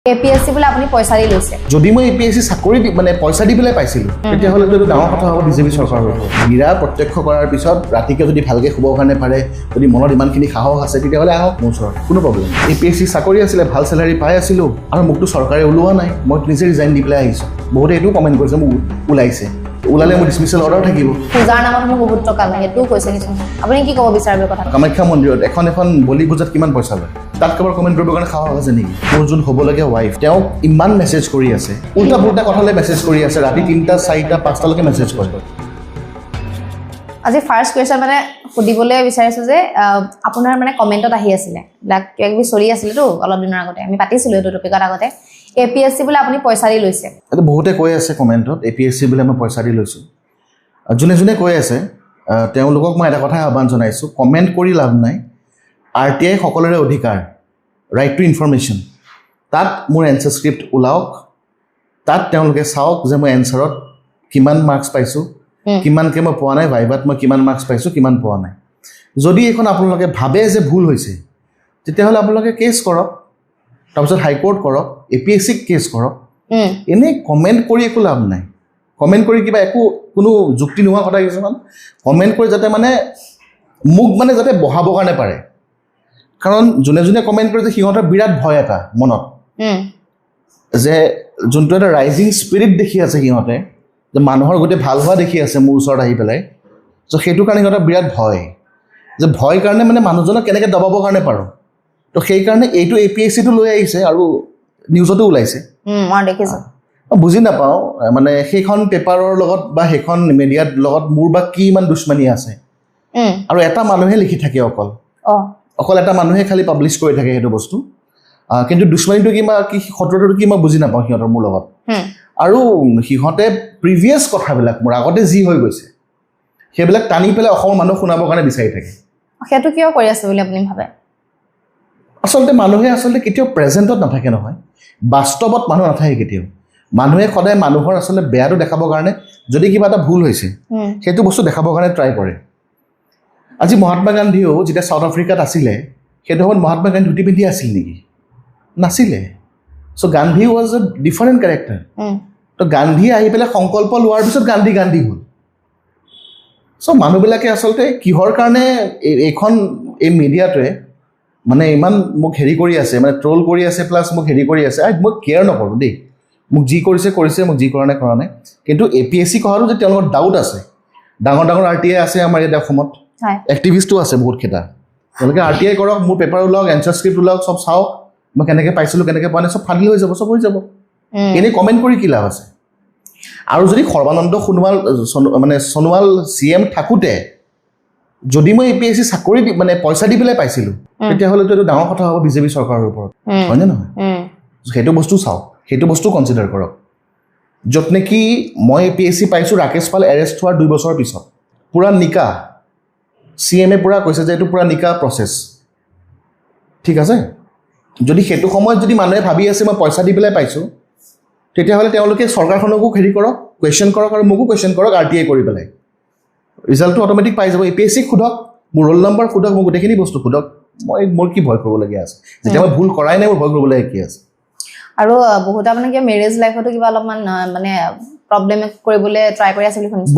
APSC বলে আপুনি পয়সা দি লৈছে যদি মই APSC চাকৰি মানে পইচা দি পেলাই পাইছিলোঁ তেতিয়াহ'লে এইটো ডাঙৰ কথা হ'ব বিজেপি চৰকাৰৰ মীৰা প্ৰত্যক্ষ কৰাৰ পিছত ৰাতিকে যদি ভালকৈ শুবৰ কাৰণে পাৰে যদি মনত ইমানখিনি সাহস আছে তেতিয়াহ'লে আহক মোৰ ওচৰত কোনো প্ৰব্লেম APSC চাকৰি আছিলে ভাল চেলাৰী পাই আছিলোঁ আৰু মোকতো চৰকাৰে ওলোৱা নাই মই নিজে ৰিজাইন দি পেলাই আহিছোঁ বহুতে এইটোও কমেণ্ট কৰিছে মোক ওলাইছে ওলালে মোৰ ডিছমিছেল অৰ্ডাৰ থাকিব পূজাৰ নামত মোক বহুত টকা লাগে সেইটোও কৈছে কিছুমান আপুনি কি ক'ব বিচাৰিব কথা কামাখ্যা মন্দিৰত এখন বলি পূজাত কিমান পইচা লয় তাত কাৰোবাৰ কমেণ্ট কৰিবৰ কাৰণে সাহস আছে নেকি মোৰ যোন হ'বলগীয়া ৱাইফ তেওঁক ইমান মেছেজ কৰি আছে উল্টা পুল্টা কথালৈ মেছেজ কৰি আছে ৰাতি 3টা 4টা 5টালৈকে মেছেজ কৰে আজি ফাৰ্ষ্ট কুৱেশ্যন মানে সুধিবলৈ বিচাৰিছোঁ যে আপোনাৰ মানে কমেণ্টত আহি আছিলে লাইক কিবা চলি আছিলেতো অলপ দিনৰ আগতে আমি পাতিছিলোঁ এইটো টপিকত আগতে APSC বোলে আপুনি পইচা দি লৈছে এইটো বহুতে কৈ আছে কমেণ্টত APSC বোলে মই পইচা দি লৈছোঁ যোনে যোনে কৈ আছে তেওঁলোকক মই এটা কথাই আহ্বান জনাইছোঁ কমেণ্ট কৰি লাভ নাই RTI সকলোৰে অধিকাৰ ৰাইট টু ইনফৰমেশ্যন তাত মোৰ এনচাৰ স্ক্ৰিপ্ট ওলাওক তাত তেওঁলোকে চাওক যে মই এনচাৰত কিমান মাৰ্কছ পাইছোঁ কিমানকৈ মই পোৱা নাই ভাইভাত মই কিমান মাৰ্কছ পাইছোঁ কিমান পোৱা নাই যদি এইখন আপোনালোকে ভাবে যে ভুল হৈছে তেতিয়াহ'লে আপোনালোকে কেছ কৰক তাৰপিছত হাইকোৰ্ট কৰক APSCক কেছ কৰক এনেই কমেণ্ট কৰি একো লাভ নাই কমেণ্ট কৰি কিবা একো কোনো যুক্তি নোহোৱা কথা কিছুমান কমেণ্ট কৰি যাতে মানে মোক মানে যাতে বহাবৰ কাৰণে পাৰে কাৰণ যোনে যোনে কমেণ্ট কৰে যে সিহঁতৰ বিৰাট ভয় এটা মনত যে যোনটো এটা ৰাইজিং স্পিৰিট দেখি আছে সিহঁতে যে মানুহৰ গোটেই ভাল হোৱা দেখি আছে মোৰ ওচৰত আহি পেলাই চ' সেইটো কাৰণে সিহঁতৰ বিৰাট ভয় যে ভয় কাৰণে মানে মানুহজনক কেনেকৈ দবাবৰ কাৰণে পাৰোঁ তো সেইকাৰণে এইটো APSCটো লৈ আহিছে আৰু নিউজতো ওলাইছে মই দেখিছোঁ বুজি নাপাওঁ মানে সেইখন পেপাৰৰ লগত বা সেইখন মিডিয়াৰ লগত মোৰ বা কি ইমান দুশ্মনী আছে আৰু এটা মানুহে লিখি থাকে অকল এটা মানুহে খালি পাব্লিছ কৰি থাকে সেইটো বস্তু কিন্তু দুশ্মনীটো কি বা কি শত্ৰুতাটো কি মই বুজি নাপাওঁ সিহঁতৰ মোৰ লগত আৰু সিহঁতে প্ৰিভিয়াছ কথাবিলাক মোৰ আগতে যি হৈ গৈছে সেইবিলাক টানি পেলাই অসমৰ মানুহ শুনাবৰ কাৰণে বিচাৰি থাকে সেইটো কিয় কৰি আছে বুলি আপুনি ভাবে আচলতে মানুহে কেতিয়াও প্ৰেজেণ্টত নাথাকে নহয় বাস্তৱত মানুহ নাথাকে কেতিয়াও মানুহে সদায় মানুহৰ আচলতে বেয়াটো দেখাবৰ কাৰণে যদি কিবা এটা ভুল হৈছে সেইটো বস্তু দেখাবৰ কাৰণে ট্ৰাই কৰে আজি মহাত্মা গান্ধীও যেতিয়া চাউথ আফ্ৰিকাত আছিলে সেইটো সময়ত মহাত্মা গান্ধী ধুতি পিন্ধি আছিল নেকি নাছিলে চ' Gandhi was a different character তো গান্ধী আহি পেলাই সংকল্প লোৱাৰ পিছত গান্ধী হ'ল চ' মানুহবিলাকে আচলতে কিহৰ কাৰণে এইখন এই মিডিয়াটোৱে মানে ইমান মোক হেৰি কৰি আছে মানে ট্ৰল কৰি আছে প্লাছ মোক হেৰি কৰি আছে মই কেয়াৰ নকৰোঁ দেই মোক যি কৰিছে মোক যি কৰা নাই কিন্তু APSC কথাটো যে তেওঁলোকৰ ডাউট আছে ডাঙৰ RTI আছে আমাৰ ইয়াত অসমত এক্টিভিষ্টো আছে বহুতকেইটা তেওঁলোকে RTI কৰক মোৰ পেপাৰ ওলাওক এনচাৰ স্ক্ৰিপ্ট ওলাওক চব চাওক মই কেনেকৈ পাইছিলোঁ কেনেকৈ পোৱা নাই চব ফাদিল হৈ যাব চব হৈ যাব এনেই কমেণ্ট কৰি কি লাভ আছে আৰু যদি সৰ্বানন্দ সোণোৱাল CM থাকোঁতে যদি মই APSC চাকৰি মানে পইচা দি পেলাই পাইছিলোঁ তেতিয়াহ'লেতো এইটো ডাঙৰ কথা হ'ব বিজেপি চৰকাৰৰ ওপৰত হয়নে নহয় সেইটো বস্তু চাওক সেইটো বস্তু কনচিডাৰ কৰক য'ত নেকি মই APSC পাইছোঁ ৰাকেশ পাল এৰেষ্ট হোৱাৰ 2 বছৰৰ পিছত পূৰা নিকা CM পূৰা কৈছে যে এইটো পূৰা নিকা প্ৰচেছ ঠিক আছে যদি সেইটো সময়ত যদি মানুহে ভাবি আছে মই পইচা দি পেলাই পাইছোঁ তেতিয়াহ'লে তেওঁলোকে চৰকাৰখনকো হেৰি কৰক কুৱেশ্যন কৰক আৰু মোকো কুৱেশ্যন কৰক RTI কৰি পেলাই ৰিজাল্টটো অট'মেটিক পাই যাব APSCক সোধক মোৰ ৰোল নম্বৰ সোধক মোক গোটেইখিনি বস্তু সোধক মোৰ কি ভয় কৰিবলগীয়া আছে যেতিয়া মই ভুল কৰাই নাই মোৰ ভয় কৰিবলগীয়া কি আছে আৰু বহুত মানে কি মেৰেজ লাইফতো কিবা অলপমান মানে প্ৰব্লেম কৰিবলৈ ট্ৰাই কৰি আছে বুলি শুনিছোঁ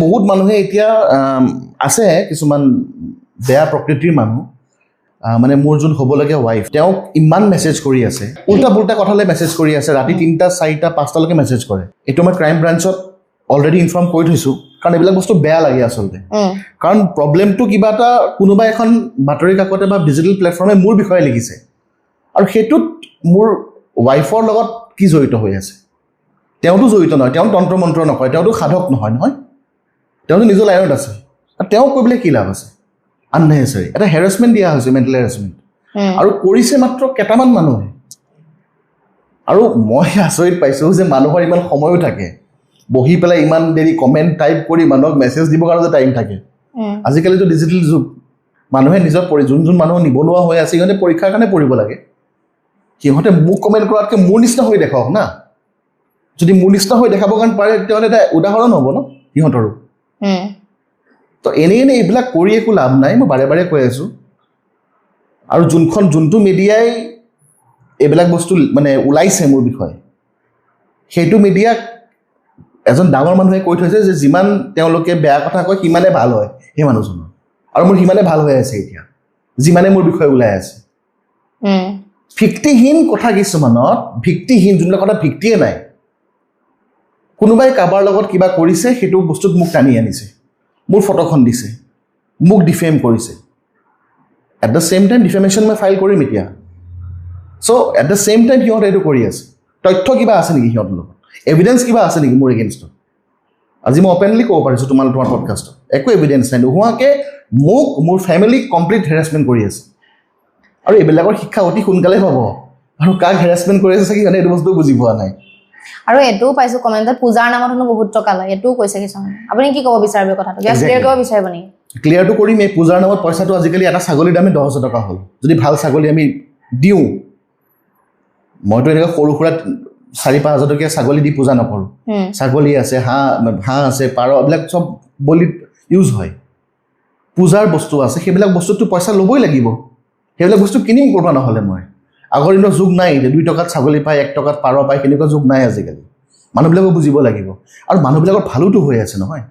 বহুত মানুহে এতিয়া আছে কিছুমান বেয়া প্ৰকৃতিৰ মানুহ মানে মোৰ যোন হ'বলগীয়া ৱাইফ তেওঁক ইমান মেছেজ কৰি আছে উল্টা পুল্টা কথালৈ মেছেজ কৰি আছে ৰাতি 3টা 4টা 5টালৈকে মেছেজ কৰে এইটো মই ক্ৰাইম ব্ৰাঞ্চত অলৰেডি ইনফৰ্ম কৰি থৈছোঁ কাৰণ এইবিলাক বস্তু বেয়া লাগে আচলতে কাৰণ প্ৰব্লেমটো কিবা এটা কোনোবা এখন বাতৰি কাকতে বা ডিজিটেল প্লেটফৰ্মে মোৰ বিষয়ে লিখিছে আৰু সেইটোত মোৰ ৱাইফৰ লগত কি জড়িত হৈ আছে তেওঁতো জড়িত নহয় তেওঁ তন্ত্ৰ মন্ত্ৰ নকৰে তেওঁতো সাধক নহয় তেওঁতো নিজৰ লাইনত আছে আৰু তেওঁক কৈ পেলাই কি লাভ আছে আননেচেচাৰী এটা হেৰাছমেণ্ট দিয়া হৈছে মেণ্টেল হেৰাছমেণ্ট আৰু কৰিছে মাত্ৰ কেইটামান মানুহে আৰু মই আচৰিত পাইছোঁ যে মানুহৰ ইমান সময়ো থাকে বহি পেলাই ইমান দেৰি কমেণ্ট টাইপ কৰি মানুহক মেছেজ দিবৰ কাৰণে টাইম থাকে আজিকালিতো ডিজিটেল যুগ মানুহে নিজৰ যোন মানুহ নিবনুৱা হৈ আছে সিহঁতে পৰীক্ষাৰ কাৰণে পঢ়িব লাগে সিহঁতে মোক কমেণ্ট কৰাতকৈ মোৰ নিচিনা হৈ দেখাওক না যদি মোৰ নিচিনা হৈ দেখাবৰ কাৰণে পাৰে তেতিয়াহ'লে এটা উদাহৰণ হ'ব ন সিহঁতৰো তো এনেই এইবিলাক কৰি একো লাভ নাই মই বাৰে বাৰে কৈ আছোঁ আৰু যোনটো মিডিয়াই এইবিলাক বস্তু মানে ওলাইছে মোৰ বিষয়ে সেইটো মিডিয়াক এজন ডাঙৰ মানুহে কৈ থৈছে যে যিমান তেওঁলোকে বেয়া কথা কয় সিমানে ভাল হয় সেই মানুহজনৰ আৰু মোৰ সিমানে ভাল হৈ আছে এতিয়া যিমানে মোৰ বিষয়ে ওলাই আছে ভিত্তিহীন কথা কিছুমানত ভিত্তিহীন যোনবিলাক কথা ভিত্তিয়ে নাই কোনোবাই কাৰোবাৰ লগত কিবা কৰিছে সেইটো বস্তুত মোক টানি আনিছে মোৰ ফটোখন দিছে মোক ডিফেম কৰিছে এট দ্য চেম টাইম ডিফেমেশ্যন মই ফাইল কৰিম এতিয়া চ' এট দ্য চেম টাইম সিহঁতে এইটো কৰি আছে তথ্য কিবা আছে নেকি সিহঁতৰ লগত এভিডেঞ্চ কিবা আছে নেকি মোৰ এগেইনষ্টত আজি মই অপেনলি ক'ব পাৰিছোঁ তোমাৰ পডকাষ্টত একো এভিডেঞ্চ নাই নোহোৱাকৈ মোক মোৰ ফেমিলিক কমপ্লিট হেৰাছমেণ্ট কৰি আছে আৰু এইবিলাকৰ শিক্ষা অতি সোনকালে পাব আৰু কাক হেৰাছমেণ্ট কৰি আছে সিহঁতে এইটো বস্তু বুজি পোৱা নাই আৰু এইটোও পাইছোঁ কমেণ্টত পূজাৰ নামত হেনো বহুত টকা লয় এইটোও কৈছে কিছুমানে আপুনি কি ক'ব বিচাৰিব কথাটো ক্লিয়াৰ কৰিব বিচাৰিব নেকি ক্লিয়াৰটো কৰিম এই পূজাৰ নামত পইচাটো আজিকালি এটা ছাগলীৰ দামে 10,000 টকা হ'ল যদি ভাল ছাগলী আমি দিওঁ মইতো এনেকৈ সৰু সুৰা 4-5 হাজাৰ টকীয়া ছাগলী দি পূজা নকৰোঁ ছাগলী আছে হাঁহ আছে পাৰ এইবিলাক চব বলিত ইউজ হয় পূজাৰ বস্তু আছে সেইবিলাক বস্তুটো পইচা ল'বই লাগিব সেইবিলাক বস্তু কিনিম ক'ৰবাত নহ'লে মই আগৰ দিনৰ যুগ নাই যে 2 টকাত ছাগলী পায় 1 টকাত পাৰ পায় সেনেকুৱা যুগ নাই আজিকালি মানুহবিলাকক বুজিব লাগিব আৰু মানুহবিলাকৰ ভালোতো হৈ আছে নহয়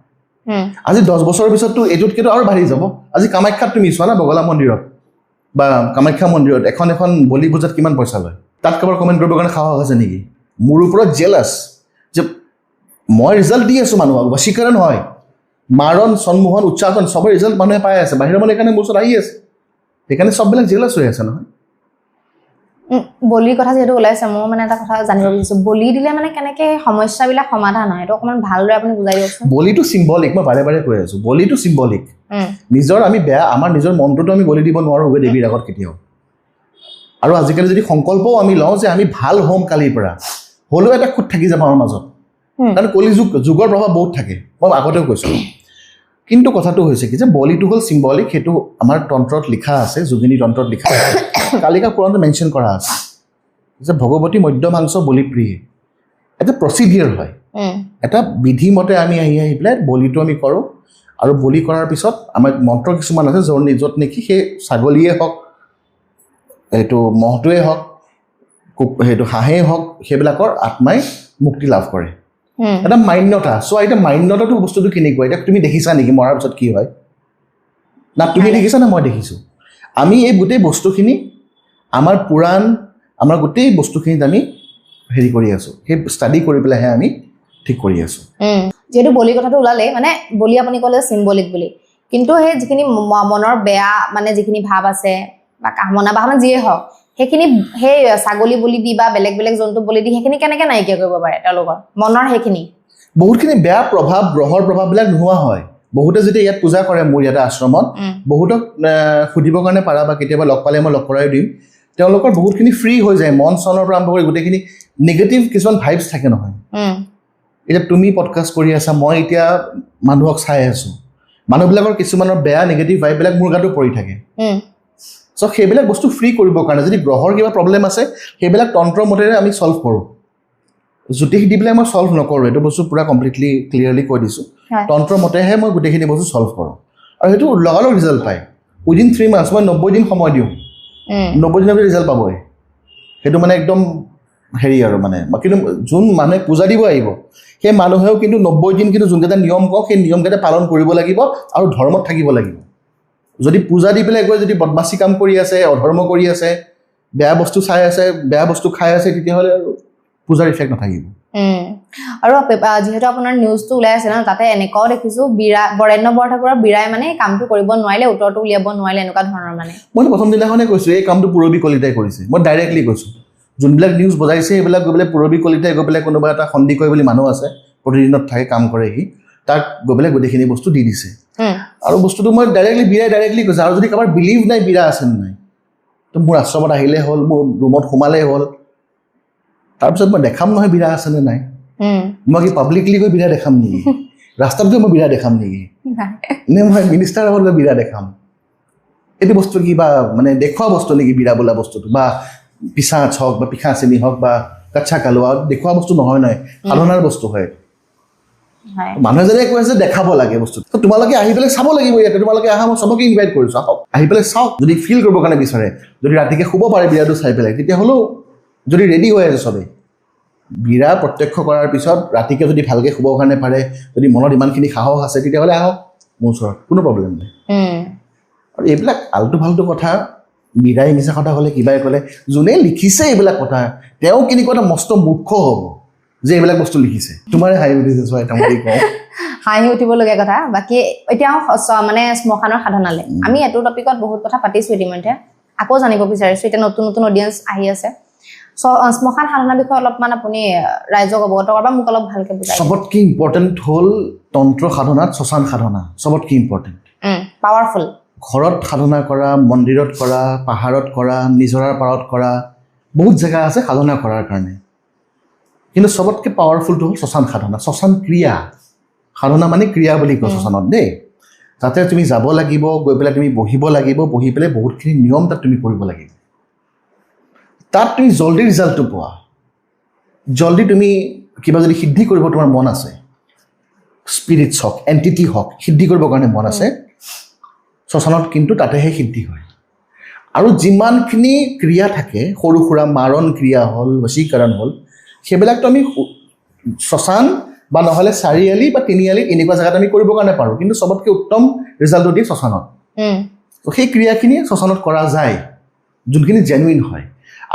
আজি 10 বছৰৰ পিছততো এইটোতকেতো আৰু বাঢ়ি যাব আজি কামাখ্যাত তুমি চোৱা না বগলা মন্দিৰত বা কামাখ্যা মন্দিৰত এখন বলি পূজাত কিমান পইচা লয় তাত কাৰোবাৰ কমেণ্ট কৰিবৰ কাৰণে সাহস আছে নেকি মোৰ ওপৰত জেলাছ যে মই ৰিজাল্ট দি আছোঁ মানুহক বশীকৰণ হয় মাৰণ সন্মোহন উচ্চাৰণ চবৰ ৰিজাল্ট মানুহে পাই আছে বাহিৰৰ মানুহ সেইকাৰণে মোৰ ওচৰত আহি আছে সেইকাৰণে চববিলাক জেলাছ হৈ আছে নহয় বলিৰ কথা যিহেতু ওলাইছে মই মানে এটা কথা জানিব বিচাৰিছোঁ বলি দিলে মানে কেনেকে সমস্যাবিলাক সমাধান হয় এইটো অকণমান ভালদৰে আপুনি বুজাই দিয়কচোন বলিটো চিম্বলিক মই বাৰে বাৰে কৈ আছোঁ বলিটো চিম্বলিক নিজৰ আমি বেয়া আমাৰ নিজৰ মনটোতো আমি বলি দিব নোৱাৰোঁ দেৱীৰ আগত কেতিয়াও আৰু আজিকালি যদি সংকল্পও আমি লওঁ যে আমি ভাল হ'ম কালিৰ পৰা হ'লেও এটা খুঁত থাকি যাব আমাৰ মাজত কাৰণ যুগৰ প্ৰভাৱ বহুত থাকে মই আগতেও কৈছোঁ কিন্তু কথাটো হৈছে কি যে বলিটো হ'ল চিম্বলিক সেইটো আমাৰ তন্ত্ৰত লিখা আছে যোগিনী তন্ত্ৰত লিখা আছে কালিকা পুৰাণত মেনশ্যন কৰা আছে যে ভগৱতী মধ্যমাংস বলিপ্ৰিয়ে এটা প্ৰচিডিউৰ হয় এটা বিধিমতে আমি আহি পেলাই বলিটো আমি কৰোঁ আৰু বলি কৰাৰ পিছত আমাৰ মন্ত্ৰ কিছুমান আছে য'ত নেকি সেই ছাগলীয়ে হওক এইটো মহটোৱে হওক সেইটো হাঁহেই হওক সেইবিলাকৰ আত্মাই মুক্তি লাভ কৰে এটা মান্যতা চ' এতিয়া মান্যতাটো বস্তুটো কেনেকুৱা এতিয়া তুমি দেখিছা নেকি মৰাৰ পিছত কি হয় না তুমি দেখিছা না মই দেখিছোঁ আমি এই গোটেই বস্তুখিনি আমাৰ পুৰাণ আমাৰ গোটেই বস্তুখিনিত আমি হেৰি কৰি আছোঁ সেই ষ্টাডি কৰি পেলাইহে আমি ঠিক কৰি আছোঁ যিহেতু বলিৰ কথাটো ওলালে মানে বলি আপুনি ক'লে চিম্বলিক বুলি কিন্তু সেই যিখিনি মনৰ বেয়া মানে যিখিনি ভাৱ আছে বা কামনা বা মানে যিয়ে হওক সেইখিনি সেই ছাগলী বলি দি বা বেলেগ বেলেগ জন্তু বলি দি সেইখিনি কেনেকৈ নাইকিয়া কৰিব পাৰে তেওঁলোকৰ মনৰ সেইখিনি বহুতখিনি বেয়া প্ৰভাৱ গ্ৰহৰ প্ৰভাৱবিলাক নোহোৱা হয় বহুতে যেতিয়া ইয়াত পূজা কৰে মোৰ ইয়াতে আশ্ৰমত বহুতক সুধিবৰ কাৰণে পাৰা বা কেতিয়াবা লগ পালে মই লগ কৰাই দিম তেওঁলোকৰ বহুতখিনি ফ্ৰী হৈ যায় মন চনৰ পৰা আৰম্ভ কৰি গোটেইখিনি নিগেটিভ কিছুমান ভাইবছ থাকে নহয় এতিয়া তুমি পডকাষ্ট কৰি আছা মই এতিয়া মানুহক চাই আছোঁ মানুহবিলাকৰ কিছুমানৰ বেয়া নিগেটিভ ভাইববিলাক মোৰ গাতো পৰি থাকে চ' সেইবিলাক বস্তু ফ্ৰী কৰিবৰ কাৰণে যদি গ্ৰহৰ কিবা প্ৰব্লেম আছে সেইবিলাক তন্ত্ৰ মতেৰে আমি চল্ভ কৰোঁ জ্যোতিষ দি পেলাই মই চল্ভ নকৰোঁ এইটো বস্তু পূৰা কমপ্লিটলি ক্লিয়াৰলি কৈ দিছোঁ তন্ত্ৰ মতেহে মই গোটেইখিনি বস্তু চল্ভ কৰোঁ আৰু সেইটো লগালগ ৰিজাল্ট পায় উইদিন 3 months মই 90 দিন সময় দিওঁ 90 দিনৰ ৰিজাল্ট পাবই সেইটো মানে একদম হেৰি আৰু মানে কিন্তু যোন মানুহে পূজা দিব আহিব সেই মানুহেও কিন্তু 90 দিন কিন্তু যোনকেইটা নিয়ম কওঁ সেই নিয়মকেইটা পালন কৰিব লাগিব আৰু ধৰ্মত থাকিব লাগিব যদি পূজা দি পেলাই গৈ যদি বদমাচি কাম কৰি আছে অধৰ্ম কৰি আছে বেয়া বস্তু চাই আছে বেয়া বস্তু খাই আছে তেতিয়াহ'লে আৰু পূজাৰ ইফেক্ট নাথাকিব আৰু যিহেতু আপোনাৰ নিউজটো ওলাই আছে ন তাতে এনেকুৱাও দেখিছোঁ বৰেণ্য বৰঠাকুৰৰ বীৰাই মানে কামটো কৰিব নোৱাৰিলে উত্তৰটো উলিয়াব নোৱাৰিলে এনেকুৱা ধৰণৰ মানে মই প্ৰথম দিনাখনে কৈছোঁ এই কামটো পূৰবী কলিতাই কৰিছে মই ডাইৰেক্টলি কৈছোঁ যোনবিলাক নিউজ বজাইছে সেইবিলাক গৈ পেলাই পূৰবী কলিতাই গৈ পেলাই কোনোবা এটা সন্দিকৈ বুলি মানুহ আছে প্ৰতিদিনত থাকে কাম কৰে সি তাক গৈ পেলাই গোটেইখিনি বস্তু দি দিছে আৰু বস্তুটো মই ডাইৰেক্টলি কৈছোঁ আৰু যদি কাৰোবাৰ বিলিভ নাই বীৰা আছে নাই তো মোৰ আশ্ৰমত আহিলে হ'ল মোৰ ৰুমত সোমালে হ'ল তাৰপিছত মই দেখাম নহয় বীৰা আছেনে নাই মই কি পাব্লিকলি গৈ বীৰা দেখাম নেকি ৰাস্তাত গৈ মই বীৰা দেখাম নেকি নে মই মিনিষ্টাৰ আগত গৈ বীৰা দেখাম এইটো বস্তু কি বা মানে দেখুওৱা বস্তু নেকি বীৰা বোলা বস্তুটো বা পিছাচ হওক বা পিখাচেনি হওক বা কাচ্ছা কালোৱা দেখুওৱা বস্তু নহয় সাধনাৰ বস্তু হয় মানুহে যেনে কৈ আছে দেখাব লাগে বস্তুটো তোমালোকে আহি পেলাই চাব লাগিব ইয়াতে তোমালোকে আহা মই চবকে ইনভাইট কৰিছোঁ আহক আহি পেলাই চাওক যদি ফিল কৰিবৰ কাৰণে বিচাৰে যদি ৰাতিকে শুব পাৰে বীৰাটো চাই পেলাই তেতিয়াহ'লেও যদি ৰেডি হৈ আছে চবেই বিৰা প্ৰত্যক্ষ কৰাৰ পিছত ৰাতিকে যদি ভালকৈ শুবৰ কাৰণে পাৰে যদি মনত ইমানখিনি সাহস আছে তেতিয়াহ'লে আহক মোৰ ওচৰত কোনো প্ৰব্লেম নাই আৰু এইবিলাক আলটু ফাল্টু কথা মীৰাই মিছা কথা ক'লে কিবাই ক'লে যোনে লিখিছে এইবিলাক কথা তেওঁ কেনেকুৱা এটা মস্ত মূৰ্খ হ'ব যে এইবিলাক বস্তু লিখিছে তোমাৰে হাঁহি উঠিছে চোৱা এটা মই কওঁ হাঁহি উঠিবলগীয়া কথা বাকী এতিয়া মানে শ্মশানৰ সাধনালে আমি এইটো টপিকত বহুত কথা পাতিছোঁ ইতিমধ্যে আকৌ জানিব বিচাৰিছোঁ এতিয়া নতুন নতুন অডিয়েঞ্চ আহি আছে শ্মশান সাধনাৰ বিষয়ে অলপমান আপুনি ৰাইজক অৱগত কৰাব মোক অলপ ভালকৈ বুজাই চবতকৈ ইম্পৰ্টেণ্ট হ'ল তন্ত্ৰ সাধনাত শ্মশান সাধনা চবতকৈ ইম্পৰ্টেণ্ট পাৱাৰফুল ঘৰত সাধনা কৰা মন্দিৰত কৰা পাহাৰত কৰা নিজৰাৰ পাৰত কৰা বহুত জেগা আছে সাধনা কৰাৰ কাৰণে কিন্তু চবতকৈ পাৱাৰফুলটো হ'ল শ্মশান সাধনা শ্মশান ক্ৰিয়া সাধনা মানে ক্ৰিয়া বুলি কয় শ্মশানত দেই তাতে তুমি যাব লাগিব গৈ পেলাই তুমি বহিব লাগিব বহি পেলাই বহুতখিনি নিয়ম তাত তুমি কৰিব লাগিব তাত তুমি জল্দি ৰিজাল্টটো পোৱা জল্দি তুমি কিবা যদি সিদ্ধি কৰিব তোমাৰ মন আছে স্পিৰিটছ হওক এণ্টিটি হওক সিদ্ধি কৰিবৰ কাৰণে মন আছে শ্মশানত কিন্তু তাতেহে সিদ্ধি হয় আৰু যিমানখিনি ক্ৰিয়া থাকে সৰু সুৰা মাৰণ ক্ৰিয়া হ'ল বশীকৰণ হ'ল সেইবিলাকতো আমি শ্মশান বা নহ'লে চাৰিআলি বা তিনিআলি এনেকুৱা জেগাত আমি কৰিবৰ কাৰণে পাৰোঁ কিন্তু চবতকৈ উত্তম ৰিজাল্টটো দিয়ে শ্মশানত তো সেই ক্ৰিয়াখিনি শ্মশানত কৰা যায় যোনখিনি জেনুইন হয়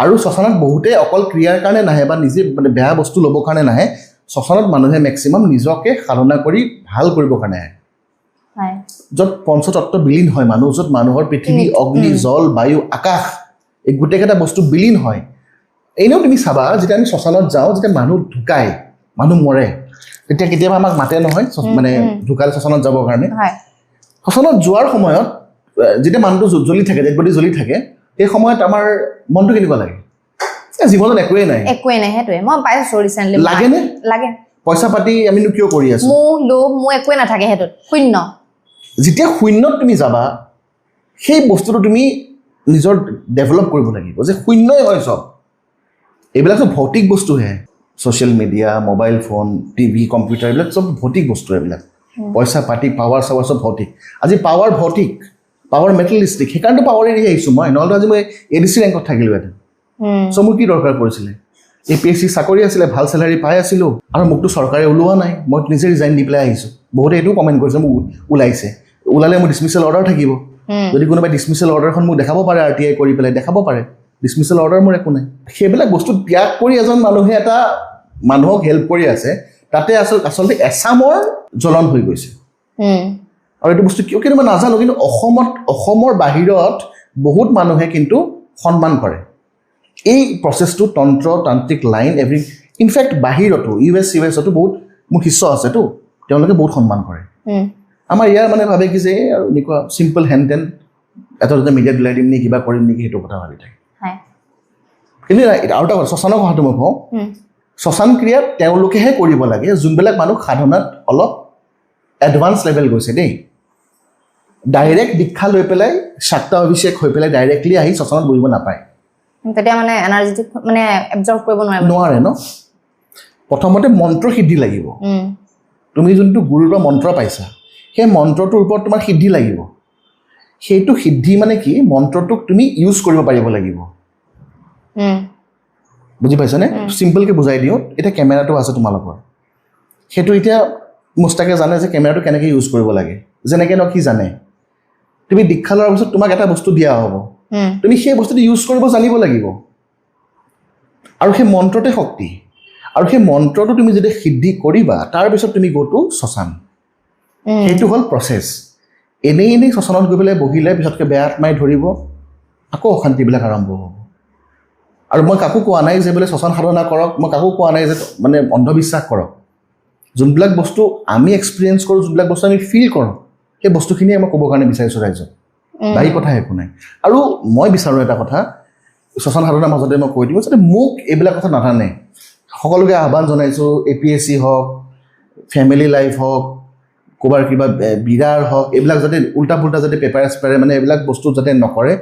আৰু শ্মশানত বহুতে অকল ক্ৰিয়াৰ কাৰণে নাহে বা নিজে মানে বেয়া বস্তু ল'বৰ কাৰণে নাহে শ্মশানত মানুহে মেক্সিমাম নিজকে সাধনা কৰি ভাল কৰিবৰ কাৰণে আহে য'ত পঞ্চতত্ব বিলীন হয় মানুহ য'ত মানুহৰ পৃথিৱী অগ্নি জল বায়ু আকাশ এই গোটেইকেইটা বস্তু বিলীন হয় এনেও তুমি চাবা যেতিয়া আমি শ্মশানত যাওঁ যেতিয়া মানুহ ঢুকায় মানুহ মৰে তেতিয়া কেতিয়াবা আমাক মাতে নহয় মানে ঢুকালে শ্মশানত যাবৰ কাৰণে শ্মশানত যোৱাৰ সময়ত যেতিয়া মানুহটো জ্বলি থাকে ডেড বডি জ্বলি থাকে সেই সময়ত আমাৰ মনটো কেনেকুৱা লাগে জীৱনত একোৱেই নাই সেইটোৱে মই পাইছোঁ ৰিচেণ্টলি লাগেনে লাগে পইচা পাতি আমিনো কিয় কৰি আছোঁ মোৰ একোৱে নাথাকে সেইটোত শূন্য যেতিয়া শূন্যত তুমি যাবা সেই বস্তুটো তুমি নিজৰ ডেভেলপ কৰিব লাগিব যে শূন্যই হয় চব এইবিলাক চব ভৌতিক বস্তুহে social media mobile phone TV computer এইবিলাক চব ভৌতিক বস্তু এইবিলাক পইচা পাতি পাৱাৰ চাৱাৰ চব ভৌতিক আজি পাৱাৰ ভৌতিক পাৱাৰ মেটেৰিয়েলিষ্টিক সেইকাৰণেতো পাৱাৰ এৰি আহিছোঁ মই নহ'লে আজি মই ADC ৰেংকত থাকিলোহেঁতেন চ' মোৰ কি দৰকাৰ পৰিছিলে APSC চাকৰি আছিলে ভাল চেলাৰী পাই আছিলোঁ আৰু মোকতো চৰকাৰে ওলোৱা নাই মই নিজে ৰিজাইন দি পেলাই আহিছোঁ বহুতে এইটোও কমেণ্ট কৰিছে মোক ওলাইছে ওলালে মোৰ ডিছমিছেল অৰ্ডাৰ থাকিব যদি কোনোবাই ডিছমিছেল অৰ্ডাৰখন মোক দেখাব পাৰে RTI কৰি পেলাই দেখাব পাৰে ডিছমিছেল অৰ্ডাৰ মোৰ একো নাই সেইবিলাক বস্তু ত্যাগ কৰি এজন মানুহে এটা মানুহক হেল্প কৰি আছে তাতে আচলতে এছামৰ জ্বলন হৈ গৈছে আৰু এইটো বস্তু কিয় কিন্তু মই নাজানো কিন্তু অসমৰ বাহিৰত বহুত মানুহে কিন্তু সন্মান কৰে এই প্ৰচেছটো তন্ত্ৰ তান্ত্ৰিক লাইন এভৰি ইনফেক্ট বাহিৰতো US-CUSতো বহুত মোৰ শিষ্য আছেতো তেওঁলোকে বহুত সন্মান কৰে আমাৰ ইয়াৰ মানে ভাবে কি যে আৰু এনেকুৱা চিম্পল হেণ্ড টেন এটা দুটা মিডিয়াত ওলাই দিম নেকি কিবা কৰিম নেকি সেইটো কথা ভাবি থাকে কিন্তু আৰু এটা শ্মশানৰ কথাটো মই কওঁ শ্মশান ক্ৰিয়াত তেওঁলোকেহে কৰিব লাগে যোনবিলাক মানুহ সাধনাত অলপ এডভান্স লেভেল গৈছে দেই ডাইৰেক্ট দীক্ষা লৈ পেলাই সাত্তা অভিষেক হৈ পেলাই ডাইৰেক্টলি আহি শ্মশানত বহিব নাপায় তেতিয়া মানে এনাৰ্জি মানে এবজৰ্ব কৰিব নোৱাৰে ন প্ৰথমতে মন্ত্ৰ সিদ্ধি লাগিব তুমি যোনটো গুৰুৰ পৰা মন্ত্ৰ পাইছা সেই মন্ত্ৰটোৰ ওপৰত তোমাৰ সিদ্ধি লাগিব সেইটো সিদ্ধি মানে কি মন্ত্ৰটোক তুমি ইউজ কৰিব পাৰিব লাগিব বুজি পাইছানে চিম্পলকৈ বুজাই দিওঁ এতিয়া কেমেৰাটো আছে তোমালোকৰ সেইটো এতিয়া মুস্তাকে জানে যে কেমেৰাটো কেনেকৈ ইউজ কৰিব লাগে যেনেকৈ ন কি জানে তুমি দীক্ষা লোৱাৰ পিছত তোমাক এটা বস্তু দিয়া হ'ব তুমি সেই বস্তুটো ইউজ কৰিব জানিব লাগিব আৰু সেই মন্ত্ৰতে শক্তি আৰু সেই মন্ত্ৰটো তুমি যদি সিদ্ধি কৰিবা তাৰপিছত তুমি গ'টো শ্মশান সেইটো হ'ল প্ৰচেছ এনেই শ্মশানত গৈ পেলাই বহিলে পিছতকৈ বেয়া আত্মাই ধৰিব আকৌ অশান্তিবিলাক আৰম্ভ হ'ব আৰু মই কাকো কোৱা নাই যে বোলে শ্মশান সাধনা কৰক মই কাকো কোৱা নাই যে মানে অন্ধবিশ্বাস কৰক যোনবিলাক বস্তু আমি এক্সপিৰিয়েঞ্চ কৰোঁ যোনবিলাক বস্তু আমি ফিল কৰোঁ সেই বস্তুখিনিয়ে মই ক'বৰ কাৰণে বিচাৰিছোঁ ৰাইজক বাকী কথা একো নাই আৰু মই বিচাৰোঁ এটা কথা শ্মশান সাধনাৰ মাজতে মই কৈ দিওঁ যাতে মোক এইবিলাক কথা নাজানে সকলোকে আহ্বান জনাইছোঁ APSC হওক ফেমিলি লাইফ হওক ক'ৰবাৰ কিবা বিৰাৰ হওক এইবিলাক যাতে উল্টা পুল্টা যাতে পেপাৰ এক্সপায়াৰে মানে এইবিলাক বস্তু যাতে নকৰে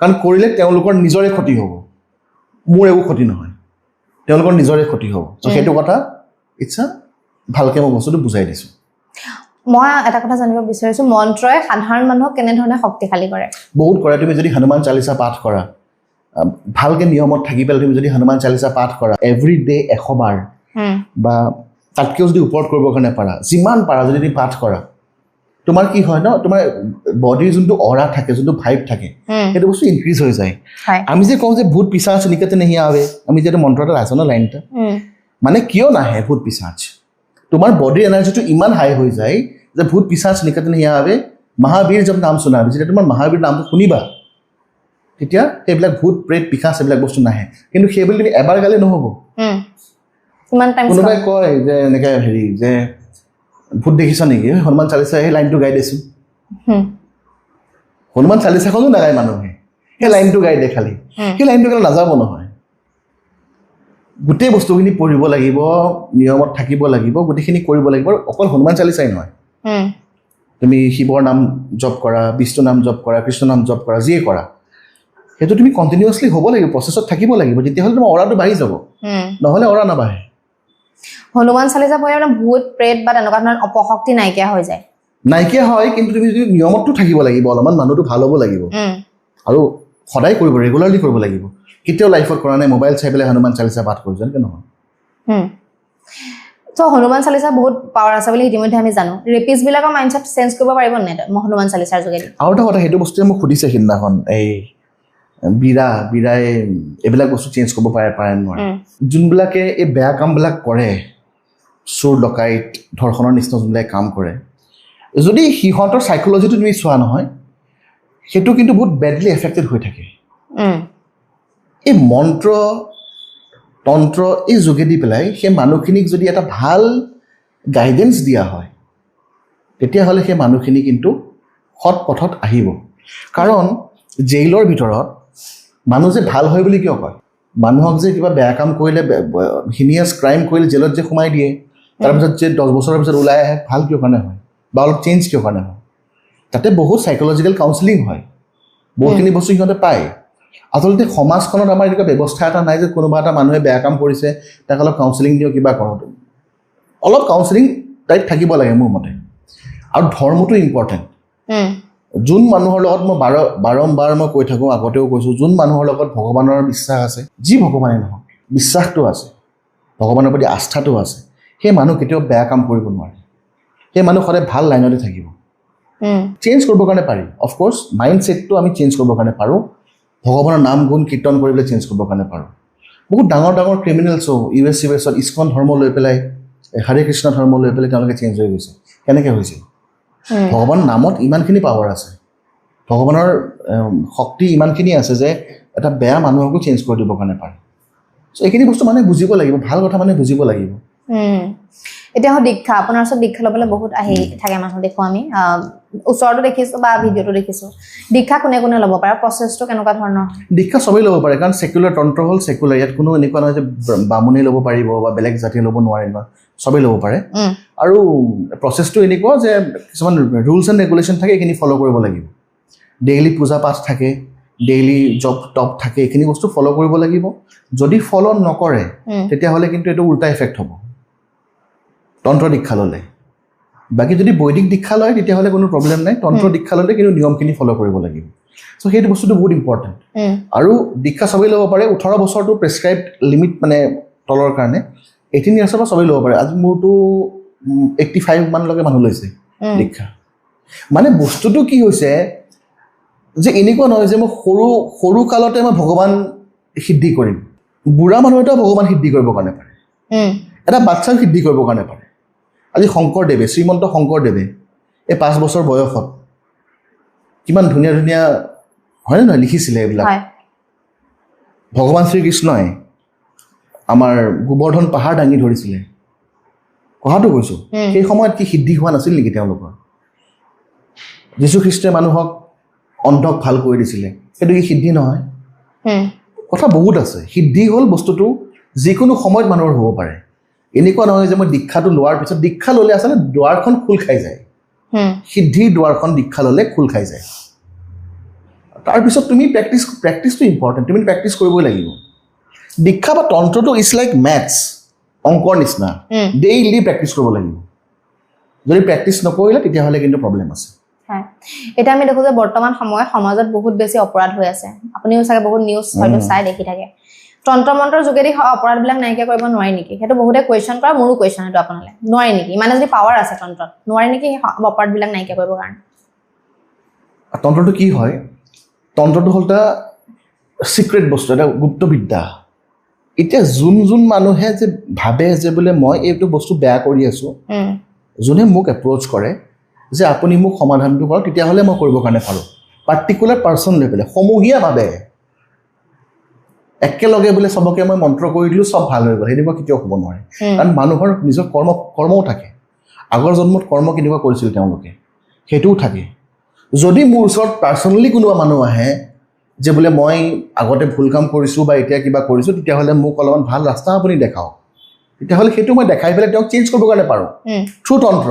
কাৰণ কৰিলে তেওঁলোকৰ নিজৰে ক্ষতি হ'ব মোৰ একো ক্ষতি নহয় তেওঁলোকৰ নিজৰে ক্ষতি হ'ব ত' সেইটো কথা ইচ্ছা ভালকৈ মই বস্তুটো বুজাই দিছোঁ মই এটা কথা জানিব বিচাৰিছোঁ মন্ত্ৰই সাধাৰণ মানুহক কেনেধৰণে শক্তিশালী কৰে বহুত কৰে তুমি যদি হনুমান চালিচা পাঠ কৰা ভালকৈ নিয়মত থাকি পেলাই তুমি যদি হনুমান চালিচা পাঠ কৰা এভৰি ডে 100 বাৰ বা তাতকৈও যদি ওপৰত কৰিবৰ কাৰণে পাৰা যিমান পাৰা যদি তুমি পাঠ কৰা তোমাৰ কি হয় ন তোমাৰ বডিৰ যোনটো অৰা থাকে যোনটো ভাইব থাকে সেইটো বস্তু ইনক্ৰিজ হৈ যায় আমি যে কওঁ যে ভূত পিশাচ নিকটে नहीं आवे আমি যেটা মন্ত্ৰটা আছে ন লাইনটা মানে কিয় নাহে ভূত পিশাচ তোমাৰ বডিৰ এনাৰ্জিটো ইমান হাই হৈ যায় যে ভূত পিশাচ নিকটে नहीं आवे মহাবীৰ জব নাম শুনাবি যেতিয়া তোমাৰ মহাবীৰ নামটো শুনিবা তেতিয়া সেইবিলাক ভূত প্ৰেত পিশাচ এইবিলাক বস্তু নাহে কিন্তু সেইবুলি তুমি এবাৰ গালে নহব কিমান টাইম কোনোবাই কয় যে এনেকৈ হেৰি যে ভূত দেখিছ নেকি হনুমান চালিচা সেই লাইনটো গাই দেচোন হনুমান চালিচাখনো নাগায় মানুহে সেই লাইনটো গাই দে খালি সেই লাইনটো গালে নাযাব নহয় গোটেই বস্তুখিনি পঢ়িব লাগিব নিয়মত থাকিব লাগিব গোটেইখিনি কৰিব লাগিব অকল হনুমান চালিচাই নহয় তুমি শিৱৰ নাম জপ কৰা বিষ্ণু নাম জপ কৰা কৃষ্ণ নাম জপ কৰা যিয়ে কৰা সেইটো তুমি কণ্টিনিউৱাছলি হ'ব লাগিব প্ৰচেছত থাকিব লাগিব তেতিয়াহ'লে তোমাৰ অৰাটো বাঢ়ি যাব নহ'লে অৰা নাবাঢ়ে হনুমান চালিচা পঢ়িলে মানে ভূত প্ৰেত বা তেনেকুৱা ধৰণৰ অপশক্তি নাইকিয়া হৈ যায় নাইকিয়া হয় কিন্তু তুমি যদি নিয়মতটো থাকিব লাগিব অলপমান মানুহটো ভাল হ'ব লাগিব আৰু সদায় কৰিব ৰেগুলাৰলি কৰিব লাগিব কেতিয়াও লাইফত কৰা নাই মোবাইল চাই পেলাই হনুমান চালিচা পাঠ কৰিছো এনেকৈ নহয় তো হনুমান চালিচা বহুত পাৱাৰ আছে বুলি ইতিমধ্যে আমি জানো ৰেপিছবিলাকৰ মাইণ্ডছেট চেঞ্জ কৰিব পাৰিব নাই হনুমান চালিচাৰ যোগেদি আৰু এটা কথা সেইটো বস্তুৱে মোক সুধিছে সিদিনাখন এই বীৰাই এইবিলাক বস্তু চেঞ্জ কৰিব পাৰে নোৱাৰে যোনবিলাকে এই বেয়া কামবিলাক কৰে চোৰ ডকাইত ধৰ্ষণৰ নিচিনা যোনবিলাক কাম কৰে যদি সিহঁতৰ সাইকোলজিটো তুমি চোৱা নহয় সেইটো কিন্তু বহুত বেডলি এফেক্টেড হৈ থাকে এই মন্ত্ৰ তন্ত্ৰ এই যোগেদি পেলাই সেই মানুহখিনিক যদি এটা ভাল গাইডেন্স দিয়া হয় তেতিয়াহ'লে সেই মানুহখিনি কিন্তু সৎ পথত আহিব কাৰণ জেইলৰ ভিতৰত মানুহ যে ভাল হয় বুলি কিয় কয় মানুহক যে কিবা বেয়া কাম কৰিলে হিনিয়াছ ক্ৰাইম কৰিলে জেলত যে সোমাই দিয়ে তাৰপিছত যে 10 বছৰৰ পিছত ওলাই আহে ভাল কিয় কাৰণে হয় বা অলপ চেঞ্জ কিয় কাৰণে হয় তাতে বহুত সাইকোলজিকেল কাউন্সেলিং হয় বহুতখিনি বস্তু সিহঁতে পায় আচলতে সমাজখনত আমাৰ এনেকুৱা ব্যৱস্থা এটা নাই যে কোনোবা এটা মানুহে বেয়া কাম কৰিছে তাক অলপ কাউন্সেলিং দিওঁ কিবা কৰোঁ অলপ কাউন্সেলিং টাইপ থাকিব লাগে মোৰ মতে আৰু ধৰ্মটো ইম্পৰ্টেণ্ট যোন মানুহৰ লগত মই বাৰম্বাৰ মই কৈ থাকোঁ আগতেও কৈছোঁ যোন মানুহৰ লগত ভগৱানৰ বিশ্বাস আছে যি ভগৱানে নহওক বিশ্বাসটো আছে ভগৱানৰ প্ৰতি আস্থাটো আছে সেই মানুহ কেতিয়াও বেয়া কাম কৰিব নোৱাৰে সেই মানুহ সদায় ভাল লাইনতে থাকিব চেঞ্জ কৰিবৰ কাৰণে পাৰি অফক'ৰ্ছ মাইণ্ডছেটটো আমি চেঞ্জ কৰিবৰ কাৰণে পাৰোঁ ভগৱানৰ নাম গুণ কীৰ্তন কৰিবলৈ চেঞ্জ কৰিবৰ কাৰণে পাৰোঁ বহুত ডাঙৰ ডাঙৰ ক্ৰিমিনেলছো ইউএছত ইস্কন ধৰ্ম লৈ পেলাই হৰে কৃষ্ণ ধৰ্ম লৈ পেলাই তেওঁলোকে চেঞ্জ হৈ গৈছে কেনেকৈ হৈছে ভগৱানৰ নামত ইমানখিনি পাৱাৰ আছে ভগৱানৰ শক্তি ইমানখিনি আছে যে এটা বেয়া মানুহকো চেঞ্জ কৰি দিবৰ কাৰণে পাৰে চ' এইখিনি বস্তু মানে বুজিব লাগিব ভাল কথা মানে বুজিব লাগিব এতিয়া দীক্ষা আপোনাৰ ওচৰত দীক্ষা ল'বলৈ বহুত আহি থাকে মানুহ দেখোঁ আমি ওচৰতো দেখিছোঁ বা ভিডিঅ'টো দেখিছোঁ দীক্ষা কোনে কোনে ল'ব পাৰে প্ৰচেছটো কেনেকুৱা ধৰণৰ দীক্ষা চবেই ল'ব পাৰে কাৰণ ছেকুলাৰ তন্ত্ৰ হ'ল ছেকুলাৰ ইয়াত কোনো এনেকুৱা নহয় যে বামুণে ল'ব পাৰিব বা বেলেগ জাতিয়ে ল'ব নোৱাৰে বা চবেই ল'ব পাৰে আৰু প্ৰচেছটো এনেকুৱা যে কিছুমান ৰুলছ এণ্ড ৰেগুলেশ্যন থাকে এইখিনি ফ'ল' কৰিব লাগিব ডেইলি পূজা পাঠ থাকে ডেইলি জব টপ থাকে এইখিনি বস্তু ফ'ল' কৰিব লাগিব যদি ফ'ল' নকৰে তেতিয়াহ'লে কিন্তু এইটো উল্টা এফেক্ট হ'ব তন্ত্ৰ দীক্ষা ল'লে বাকী যদি বৈদিক দীক্ষা লয় তেতিয়াহ'লে কোনো প্ৰব্লেম নাই তন্ত্ৰ দীক্ষা ল'লে কিন্তু নিয়মখিনি ফ'ল' কৰিব লাগিব চ' সেইটো বস্তুটো বহুত ইম্পৰ্টেণ্ট আৰু দীক্ষা চবেই ল'ব পাৰে 18 বছৰটো প্ৰেছক্ৰাইবড লিমিট মানে তলৰ কাৰণে 18 ইয়াৰ্ছৰ পৰা চবেই ল'ব পাৰে আজি মোৰতো 85 মানলৈকে মানুহ লৈছে দীক্ষা মানে বস্তুটো কি হৈছে যে এনেকুৱা নহয় যে মই সৰু কালতে মই ভগৱান সিদ্ধি কৰিম বুঢ়া মানুহ এটাও ভগৱান সিদ্ধি কৰিবৰ কাৰণে পাৰে এটা বাচ্চাক সিদ্ধি কৰিবৰ কাৰণে পাৰে আজি শংকৰদেৱে শ্ৰীমন্ত শংকৰদেৱে এই 5 বছৰ বয়সত কিমান ধুনীয়া ধুনীয়া হয়নে নহয় লিখিছিলে এইবিলাক ভগৱান শ্ৰীকৃষ্ণই আমাৰ গোবৰ্ধন পাহাৰ দাঙি ধৰিছিলে কথাটো কৈছোঁ সেই সময়ত কি সিদ্ধি হোৱা নাছিল নেকি তেওঁলোকৰ যীশুখ্ৰীষ্টই মানুহক অন্ধক ভাল কৰি দিছিলে সেইটো কি সিদ্ধি নহয় কথা বহুত আছে সিদ্ধি হ'ল বস্তুটো যিকোনো সময়ত মানুহৰ হ'ব পাৰে এনেকুৱা নহয় যে মই দীক্ষাটো লোৱাৰ পিছত দীক্ষা ল'লে আচলতে দুৱাৰখন খোল খাই যায় সিদ্ধিৰ দুৱাৰখন দীক্ষা ল'লে খোল খাই যায় তাৰপিছত তুমি প্ৰেক্টিছটো ইম্পৰ্টেণ্ট তুমি প্ৰেক্টিছ কৰিবই লাগিব দীক্ষা বা তন্ত্ৰটো ইজ লাইক মেথছ অংকৰ নিচিনা ডেইলি প্ৰেক্টিছ কৰিব লাগিব যদি প্ৰেক্টিছ নকৰিলে তেতিয়াহ'লে কিন্তু প্ৰব্লেম আছে হয় এটা আমি দেখো যে বৰ্তমান সময়ত সমাজত বহুত বেছি অপৰাধ হৈ আছে আপুনিও চাগে বহুত নিউজ হয়তো চাই দেখি থাকে তন্ত্ৰ মন্ত্ৰৰ যোগেদি অপৰাধবিলাক নাইকিয়া কৰিব নোৱাৰি নেকি সেইটো বহুতে কোৱেশ্চন কৰে মোৰো কোৱেশ্চন সেইটো আপোনালে নোৱাৰি নেকি মানে যদি পাৱাৰ আছে তন্ত্ৰত নোৱাৰি নেকি অপৰাধবিলাক নাইকিয়া কৰিবৰ কাৰণে তন্ত্ৰটো কি হয় তন্ত্ৰটো হ'ল এটা সিক্ৰেট বস্তু এটা গুপ্ত বিদ্যা এতিয়া যোন মানুহে যে ভাবে যে বোলে মই এইটো বস্তু বেয়া কৰি আছো যোনে মোক এপ্ৰ'চ কৰে যে আপুনি মোক সমাধানটো কৰক তেতিয়াহ'লে মই কৰিবৰ কাৰণে পাৰোঁ পাৰ্টিকুলাৰ পাৰ্চন লৈ পেলাই সমূহীয়াভাৱে একেলগে বোলে চবকে মই মন্ত্ৰ কৰি দিলোঁ চব ভাল হৈ গ'ল সেনেকুৱা কেতিয়াও হ'ব নোৱাৰে কাৰণ মানুহৰ নিজৰ কৰ্মও থাকে আগৰ জন্মত কৰ্ম কেনেকুৱা কৰিছিল তেওঁলোকে সেইটোও থাকে যদি মোৰ ওচৰত পাৰ্চনেলি কোনোবা মানুহ আহে যে বোলে মই আগতে ভুল কাম কৰিছোঁ বা এতিয়া কিবা কৰিছোঁ তেতিয়াহ'লে মোক অলপমান ভাল ৰাস্তা আপুনি দেখাওক তেতিয়াহ'লে সেইটো মই দেখাই পেলাই তেওঁক চেঞ্জ কৰিবৰ কাৰণে পাৰোঁ থ্ৰু তন্ত্ৰ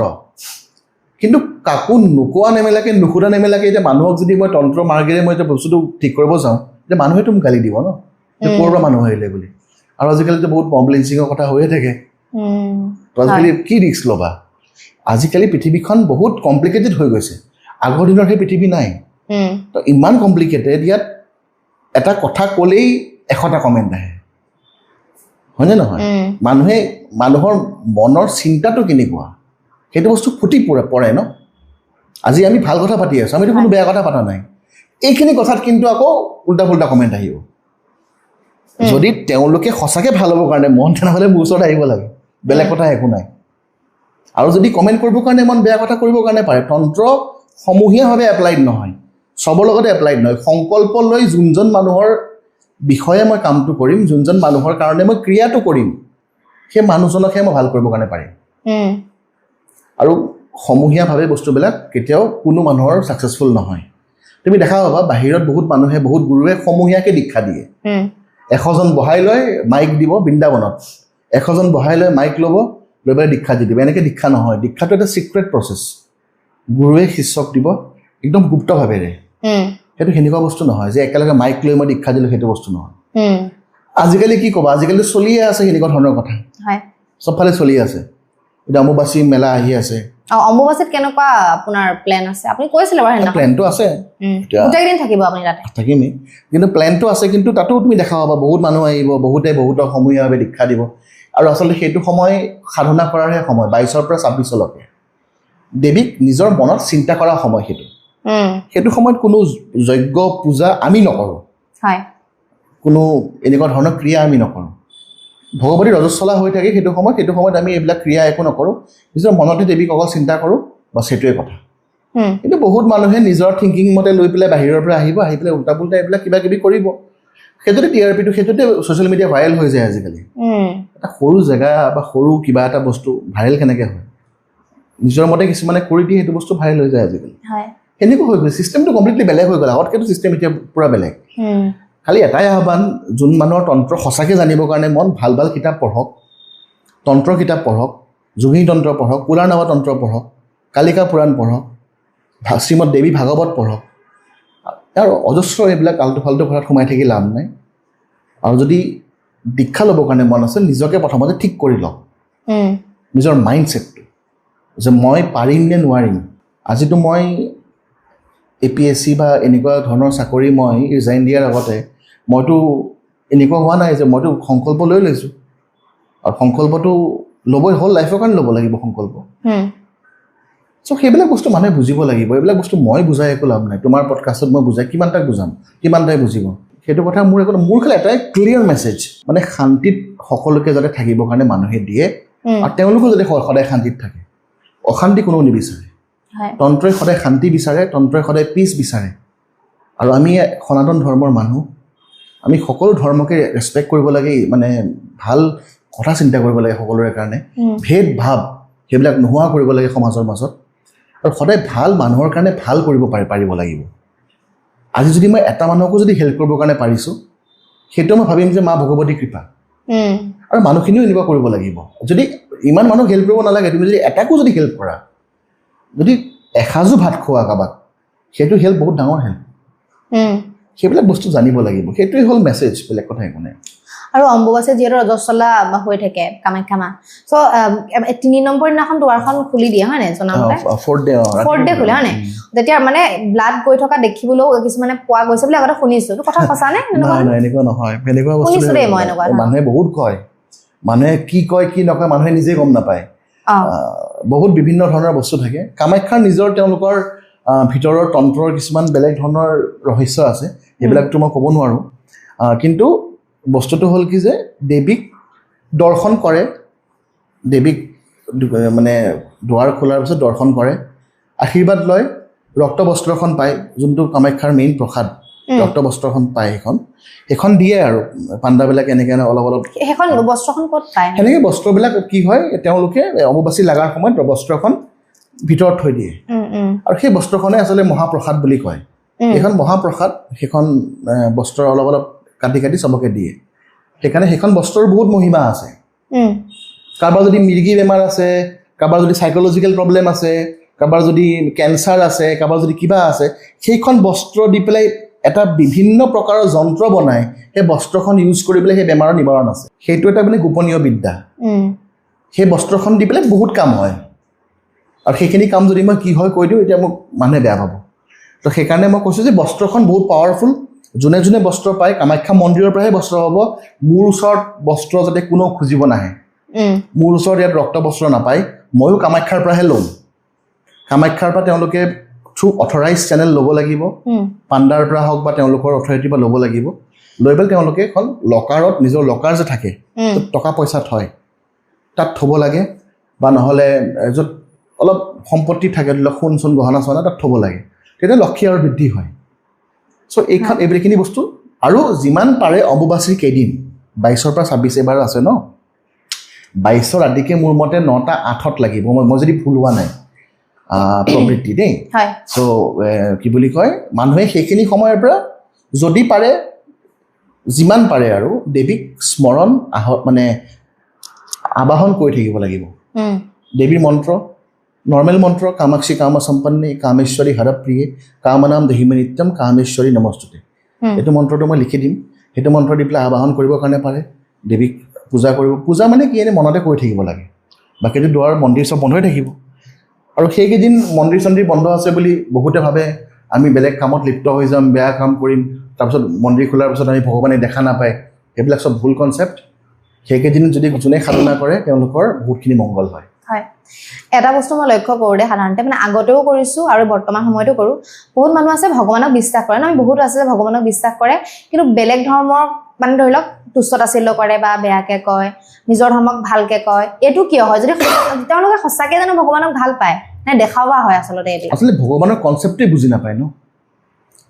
কিন্তু কাকো নোকোৱা নেমেলাকে নুসুধা নেমেলাকে এতিয়া মানুহক যদি মই তন্ত্ৰ মাৰ্গেৰে মই এতিয়া বস্তুটো ঠিক কৰিব যাওঁ তেতিয়া মানুহেতো মোক গালি দিব ন যে ক'ৰ পৰা মানুহ আহিলে বুলি আৰু আজিকালিতো বহুত মব লিঞ্চিঙৰ কথা হৈয়ে থাকে তো আজিকালি কি ৰিস্ক ল'বা আজিকালি পৃথিৱীখন বহুত কমপ্লিকেটেড হৈ গৈছে আগৰ দিনৰ সেই পৃথিৱী নাই তো ইমান কমপ্লিকেটেড ইয়াত এটা কথা ক'লেই 100টা কমেণ্ট আহে হয়নে নহয় মানুহে মানুহৰ মনৰ চিন্তাটো কেনেকুৱা সেইটো বস্তু ফুটি পৰে ন আজি আমি ভাল কথা পাতি আছোঁ আমিতো কোনো বেয়া কথা পতা নাই এইখিনি কথাত কিন্তু আকৌ উল্টা পুল্টা কমেণ্ট আহিব যদি তেওঁলোকে সঁচাকৈ ভাল হ'বৰ কাৰণে মন তেনেহ'লে মোৰ ওচৰত আহিব লাগে বেলেগ কথা একো নাই আৰু যদি কমেণ্ট কৰিবৰ কাৰণে মন বেয়া কথা কৰিবৰ কাৰণে পাৰে তন্ত্ৰ সমূহীয়াভাৱে এপ্লাইড নহয় চবৰ লগতে এপ্লাইড নহয় সংকল্প লৈ যোনজন মানুহৰ বিষয়ে মই কামটো কৰিম যোনজন মানুহৰ কাৰণে মই ক্ৰিয়াটো কৰিম সেই মানুহজনকহে মই ভাল কৰিবৰ কাৰণে পাৰিম আৰু সমূহীয়াভাৱে বস্তুবিলাক কেতিয়াও কোনো মানুহৰ ছাকচেছফুল নহয় তুমি দেখা পাবা বাহিৰত বহুত মানুহে বহুত গুৰুৱে সমূহীয়াকৈ দীক্ষা দিয়ে 100জন বহাই লৈ মাইক দিব বৃন্দাবনত 100জন বহাই লৈ মাইক ল'ব লৈ পেলাই দীক্ষা দি দিব এনেকৈ দীক্ষা নহয় দীক্ষাটো এটা ছিক্ৰেট প্ৰচেছ গুৰুৱে শিষ্যক দিব একদম গুপ্তভাৱেৰে সেইটো সেনেকুৱা বস্তু নহয় যে একেলগে মাইক লৈ মই দীক্ষা দিলোঁ সেইটো বস্তু নহয় আজিকালি কি ক'বা আজিকালি চলিয়ে আছে সেনেকুৱা ধৰণৰ কথা চবফালে চলি আছে এতিয়া অম্বুবাচী মেলা আহি আছে অম্বুবাচীত কেনেকুৱা আপোনাৰ প্লেন আছে আপুনি কৈছিলে বাৰু হেনা প্লেনটো আছে গোটেই দিন থাকিব আপুনি তাতে থাকিমেই কিন্তু প্লেনটো আছে কিন্তু তাতো তুমি দেখা পাবা বহুত মানুহ আহিব বহুতে বহুতক সমূহীয়াভাৱে দীক্ষা দিব আৰু আচলতে সেইটো সময় সাধনা কৰাৰহে সময় 22ৰ পৰা 26লৈকে দেৱীক নিজৰ মনত চিন্তা কৰা সময় সেইটো সময়ত কোনো যজ্ঞ পূজা আমি নকৰোঁ কোনো এনেকুৱা ধৰণৰ ক্ৰিয়া আমি নকৰোঁ ভগৱতী ৰজস্বলা হৈ থাকে সেইটো সময়ত আমি এইবিলাক ক্ৰিয়া একো নকৰোঁ নিজৰ মনতে দেৱীক অকল চিন্তা কৰোঁ বাছ সেইটোৱে কথা কিন্তু বহুত মানুহে নিজৰ থিংকিং মতে লৈ পেলাই বাহিৰৰ পৰা আহি পেলাই উল্টা পুল্টা এইবিলাক কিবা কিবি কৰিব সেইটোতে টিআৰপিটো সেইটোতে ছ'চিয়েল মিডিয়া ভাইৰেল হৈ যায় আজিকালি এটা সৰু জেগা বা সৰু কিবা এটা বস্তু ভাইৰেল কেনেকৈ হয় নিজৰ মতে কিছুমানে কৰি দিয়ে সেইটো বস্তু ভাইৰেল হৈ যায় আজিকালি সেনেকুৱা হৈ গ'ল চিষ্টেমটো কমপ্লিটলি বেলেগ হৈ গ'ল আগতকৈতো চিষ্টেম এতিয়া পূৰা বেলেগ খালি এটাই আহ্বান যোন মানুহৰ তন্ত্ৰ সঁচাকৈ জানিবৰ কাৰণে মন ভাল ভাল কিতাপ পঢ়ক তন্ত্ৰ কিতাপ পঢ়ক যোগিনী তন্ত্ৰ পঢ়ক কুলাৰ নাৱা তন্ত্ৰ পঢ়ক কালিকা পুৰাণ পঢ়ক শ্ৰীমদ দেৱী ভাগৱত পঢ়ক আৰু অজস্ৰ এইবিলাক আল্টু ফাল্টু কথাত সোমাই থাকি লাভ নাই আৰু যদি দীক্ষা ল'বৰ কাৰণে মন আছে নিজকে প্ৰথমতে ঠিক কৰি লওক নিজৰ মাইণ্ডছেটটো যে মই পাৰিম নে নোৱাৰিম আজিতো মই APSC বা এনেকুৱা ধৰণৰ চাকৰি মই ৰিজাইন দিয়াৰ আগতে মইতো এনেকুৱা হোৱা নাই যে মইতো সংকল্প লৈ লৈছোঁ আৰু সংকল্পটো ল'বই হ'ল লাইফৰ কাৰণে ল'ব লাগিব সংকল্প চ' সেইবিলাক বস্তু মানুহে বুজিব লাগিব এইবিলাক বস্তু মই বুজাই একো লাভ নাই তোমাৰ পডকাষ্টত মই বুজাই কিমানটাক বুজাম কিমানটাই বুজিব সেইটো কথা মোৰ খালি এটাই ক্লিয়াৰ মেছেজ মানে শান্তিত সকলোকে যাতে থাকিবৰ কাৰণে মানুহে দিয়ে আৰু তেওঁলোকো যাতে সদায় শান্তিত থাকে অশান্তি কোনেও নিবিচাৰে তন্ত্ৰই সদায় শান্তি বিচাৰে তন্ত্ৰই সদায় পিচ বিচাৰে আৰু আমি সনাতন ধৰ্মৰ মানুহ আমি সকলো ধৰ্মকে ৰেচপেক্ট কৰিব লাগে মানে ভাল কথা চিন্তা কৰিব লাগে সকলোৰে কাৰণে ভেদ ভাৱ সেইবিলাক নোহোৱা কৰিব লাগে সমাজৰ মাজত আৰু সদায় ভাল মানুহৰ কাৰণে ভাল কৰিব পাৰিব লাগিব আজি যদি মই এটা মানুহকো যদি হেল্প কৰিবৰ কাৰণে পাৰিছোঁ সেইটো মই ভাবিম যে মা ভগৱতী কৃপা আৰু মানুহখিনিও এনেকুৱা কৰিব লাগিব যদি ইমান মানুহক হেল্প কৰিব নালাগে তুমি যদি এটাকো যদি হেল্প কৰা যদি এসাঁজো ভাত খোৱা কাবাক সেইটো হেল্প বহুত ডাঙৰ হেল্প সেইবিলাক বস্তু জানিব লাগিব সেইটোৱে হ'ল মেছেজ বেলেগ কথা একো নাই আৰু অম্বুবাচী যিহেতু ৰজস্বলা হৈ থাকে কামাখ্যা মা চ' 3 নম্বৰ দিনাখন দুৱাৰখন খুলি দিয়ে হয় নাই জনামতে 4th ডে খুলে হয় নাই যেতিয়া মানে ব্লাড গৈ থকা দেখিবলৈও কিছুমানে পোৱা গৈছে বুলি আগতে শুনিছো এইটো কথা সঁচা নে এনেকুৱা নহয় এনেকুৱা বস্তু মানুহে বহুত কয় মানুহে কি কয় কি নকয় মানুহে নিজে গম নাপায় বহুত বিভিন্ন ধৰণৰ বস্তু থাকে কামাখ্যাৰ নিজৰ তেওঁলোকৰ ভিতৰৰ তন্ত্ৰৰ কিছুমান বেলেগ ধৰণৰ ৰহস্য আছে সেইবিলাকতো মই ক'ব নোৱাৰোঁ কিন্তু বস্তুটো হ'ল কি যে দেৱীক দৰ্শন কৰে দেৱীক মানে দুৱাৰ খোলাৰ পিছত দৰ্শন কৰে আশীৰ্বাদ লয় ৰক্ত বস্ত্ৰখন পায় যোনটো কামাখ্যাৰ মেইন প্ৰসাদ ৰক্ত বস্ত্ৰখন পায় সেইখন দিয়ে আৰু পাণ্ডাবিলাক এনেকৈ অলপ সেইখন বস্ত্ৰখন ক'ত পায় সেনেকৈ বস্ত্ৰবিলাক কি হয় তেওঁলোকে অম্বুবাচী লগাৰ সময়ত বস্ত্ৰখন ভিতৰত থৈ দিয়ে আৰু সেই বস্ত্ৰখনে আচলতে মহাপ্ৰসাদ বুলি কয় সেইখন মহাপ্ৰসাদ সেইখন বস্ত্ৰ অলপ কাটি কাটি চবকে দিয়ে সেইকাৰণে সেইখন বস্ত্ৰৰ বহুত মহিমা আছে কাৰোবাৰ যদি মিৰ্গী বেমাৰ আছে কাৰোবাৰ যদি চাইক'লজিকেল প্ৰব্লেম আছে কাৰোবাৰ যদি কেঞ্চাৰ আছে কাৰোবাৰ যদি কিবা আছে সেইখন বস্ত্ৰ দি পেলাই এটা বিভিন্ন প্ৰকাৰৰ যন্ত্ৰ বনাই সেই বস্ত্ৰখন ইউজ কৰি পেলাই সেই বেমাৰৰ নিবাৰণ আছে সেইটো এটা মানে গোপনীয় বিদ্যা সেই বস্ত্ৰখন দি পেলাই বহুত কাম হয় আৰু সেইখিনি কাম যদি মই কি হয় কৈ দিওঁ এতিয়া মোক মানুহে বেয়া পাব তো সেইকাৰণে মই কৈছোঁ যে বস্ত্ৰখন বহুত পাৱাৰফুল যোনে যোনে বস্ত্ৰ পায় কামাখ্যা মন্দিৰৰ পৰাহে বস্ত্ৰ হ'ব মোৰ ওচৰত বস্ত্ৰ যাতে কোনেও খুজিব নাহে মোৰ ওচৰত ইয়াত ৰক্ত বস্ত্ৰ নাপায় ময়ো কামাখ্যাৰ পৰাহে ল'ম কামাখ্যাৰ পৰা তেওঁলোকে থ্ৰু অথৰাইজ চেনেল ল'ব লাগিব পাণ্ডাৰ পৰা হওক বা তেওঁলোকৰ অথৰিটিৰ পৰা ল'ব লাগিব লৈ পেলাই তেওঁলোকে এখন লকাৰত নিজৰ লকাৰ যে থাকে টকা পইচা থয় তাত থ'ব লাগে বা নহ'লে য'ত অলপ সম্পত্তি থাকে ধৰি লওক সোণ চোন গহনা চহনা তাত থ'ব লাগে তেতিয়া লক্ষী আৰু বৃদ্ধি হয় চ' এইখিনি বস্তু আৰু যিমান পাৰে অম্বুবাচীৰ কেইদিন 22ৰ পৰা 26 এবাৰ আছে ন 22ৰ ৰাতিকে মোৰ মতে 9টা 8ত লাগিব মই যদি ভুল হোৱা নাই প্ৰবৃত্তি দেই চ' কি বুলি কয় মানুহে সেইখিনি সময়ৰ পৰা যদি পাৰে যিমান পাৰে আৰু দেৱীক স্মৰণ মানে আবাহন কৰি থাকিব লাগিব দেৱীৰ মন্ত্ৰ নৰ্মেল মন্ত্ৰ কামাক্ষী কাম সম্পন্নে কামেশ্বৰী হৰপ্ৰিয়ে কামনাম দেহিমে নিত্যম কামেশ্বৰী নমস্তুতে এইটো মন্ত্ৰটো মই লিখি দিম সেইটো মন্ত্ৰ দি পেলাই আবাহন কৰিবৰ কাৰণে পাৰে দেৱীক পূজা কৰিব পূজা মানে কি এনেই মনতে কৰি থাকিব লাগে বাকীটো দুৱাৰ মন্দিৰ চব বন্ধ হৈ থাকিব আৰু সেইকেইদিন মন্দিৰ চন্দিৰ বন্ধ আছে বুলি বহুতে ভাবে আমি বেলেগ কামত লিপ্ত হৈ যাম বেয়া কাম কৰিম তাৰপিছত মন্দিৰ খোলাৰ পিছত আমি ভগৱানে দেখা নাপায় সেইবিলাক চব ভুল কনচেপ্ট সেইকেইদিন যদি যোনে সাধনা কৰে তেওঁলোকৰ বহুতখিনি মংগল হয় এটা বস্তু মই লক্ষ্য কৰোঁ দে সাধাৰণতে মানে আগতেও কৰিছোঁ আৰু বৰ্তমান সময়তো কৰোঁ বহুত মানুহ আছে ভগৱানক বিশ্বাস কৰে ন আমি বহুত আছে যে ভগৱানক বিশ্বাস কৰে কিন্তু বেলেগ ধৰ্মৰ মানে ধৰি লওক তুচ্ছতাচ্ছিল্য কৰে বা বেয়াকৈ কয় নিজৰ ধৰ্মক ভালকৈ কয় এইটো কিয় হয় যদি তেওঁলোকে সঁচাকৈ জানো ভগৱানক ভাল পায় নে দেখাবা হয় আচলতে এইবিলাক আচলতে ভগৱানৰ কনচেপ্টেই বুজি নাপায় ন